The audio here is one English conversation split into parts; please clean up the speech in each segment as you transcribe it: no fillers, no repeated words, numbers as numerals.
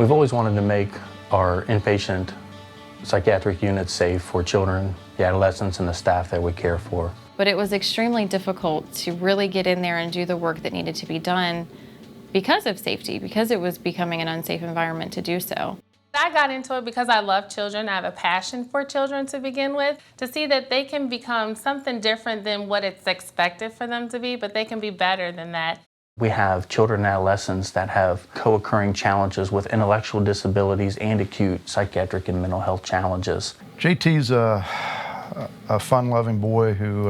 We've always wanted to make our inpatient psychiatric units safe for children, the adolescents, and the staff that we care for. But it was extremely difficult to really get in there and do the work that needed to be done because of safety, because it was becoming an unsafe environment to do so. I got into it because I love children. I have a passion for children to begin with, to see that they can become something different than what it's expected for them to be, but they can be better than that. We have children and adolescents that have co-occurring challenges with intellectual disabilities and acute psychiatric and mental health challenges. JT's a fun-loving boy who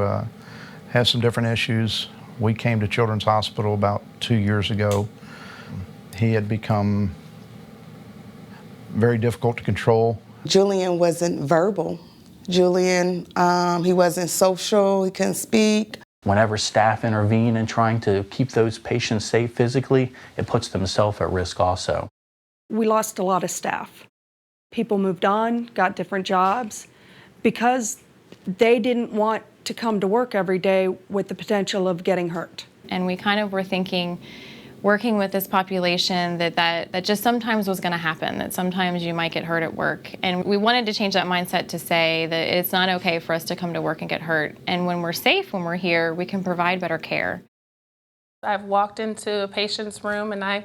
has some different issues. We came to Children's Hospital about 2 years ago. He had become very difficult to control. Julian wasn't verbal. Julian, he wasn't social, he couldn't speak. Whenever staff intervene in trying to keep those patients safe physically, it puts themselves at risk also. We lost a lot of staff. People moved on, got different jobs, because they didn't want to come to work every day with the potential of getting hurt. And we kind of were thinking, working with this population, that just sometimes was going to happen, that sometimes you might get hurt at work. And we wanted to change that mindset to say that it's not okay for us to come to work and get hurt. And when we're safe, when we're here, we can provide better care. I've walked into a patient's room and I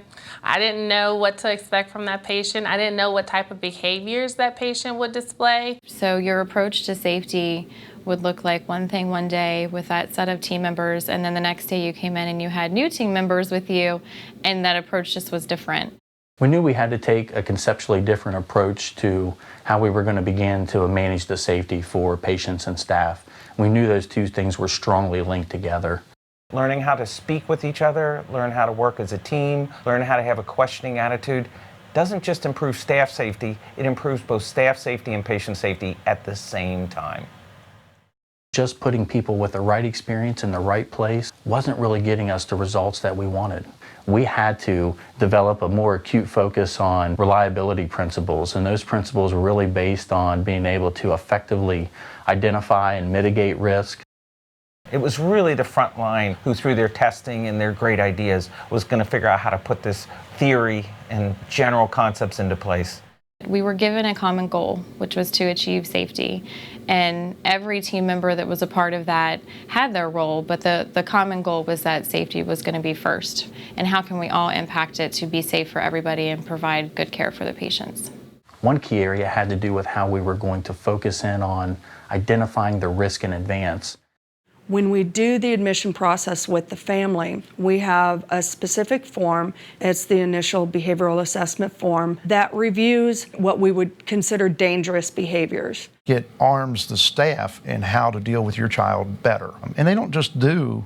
didn't know what to expect from that patient. I didn't know what type of behaviors that patient would display. So your approach to safety would look like one thing one day with that set of team members, and then the next day you came in and you had new team members with you, and that approach just was different. We knew we had to take a conceptually different approach to how we were going to begin to manage the safety for patients and staff. We knew those two things were strongly linked together. Learning how to speak with each other, learn how to work as a team, learn how to have a questioning attitude doesn't just improve staff safety, it improves both staff safety and patient safety at the same time. Just putting people with the right experience in the right place wasn't really getting us the results that we wanted. We had to develop a more acute focus on reliability principles, and those principles were really based on being able to effectively identify and mitigate risk. It was really the front line who, through their testing and their great ideas, was going to figure out how to put this theory and general concepts into place. We were given a common goal, which was to achieve safety. And every team member that was a part of that had their role, but the common goal was that safety was going to be first. And how can we all impact it to be safe for everybody and provide good care for the patients? One key area had to do with how we were going to focus in on identifying the risk in advance. When we do the admission process with the family, we have a specific form. It's the initial behavioral assessment form that reviews what we would consider dangerous behaviors. It arms the staff in how to deal with your child better. And they don't just do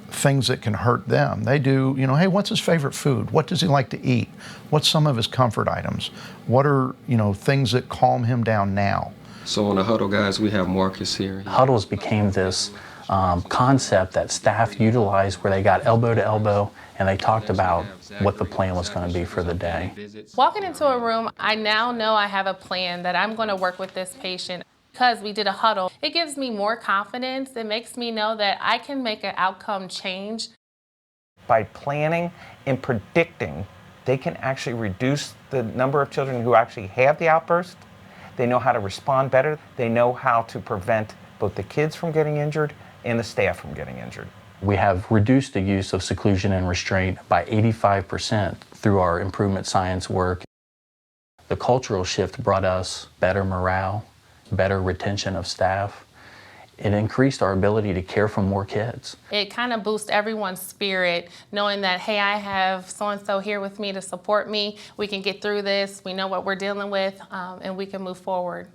things that can hurt them. They do, hey, what's his favorite food? What does he like to eat? What's some of his comfort items? What are, things that calm him down now? So on the huddle, guys, we have Marcus here. Huddles became this concept that staff utilized where they got elbow to elbow and they talked about what the plan was going to be for the day. Walking into a room, I now know I have a plan that I'm going to work with this patient. Because we did a huddle, it gives me more confidence. It makes me know that I can make an outcome change. By planning and predicting, they can actually reduce the number of children who actually have the outburst. They know how to respond better. They know how to prevent both the kids from getting injured and the staff from getting injured. We have reduced the use of seclusion and restraint by 85% through our improvement science work. The cultural shift brought us better morale, better retention of staff. It increased our ability to care for more kids. It kind of boosts everyone's spirit, knowing that, hey, I have so-and-so here with me to support me. We can get through this. We know what we're dealing with, and we can move forward.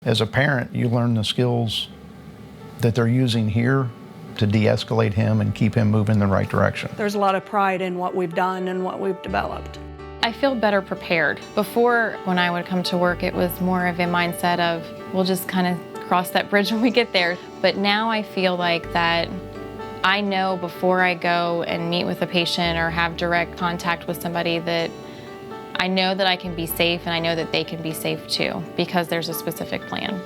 As a parent, you learn the skills that they're using here to de-escalate him and keep him moving in the right direction. There's a lot of pride in what we've done and what we've developed. I feel better prepared. Before, when I would come to work, it was more of a mindset of, we'll just kind of cross that bridge when we get there. But now I feel like that I know before I go and meet with a patient or have direct contact with somebody that I know that I can be safe and I know that they can be safe too, because there's a specific plan.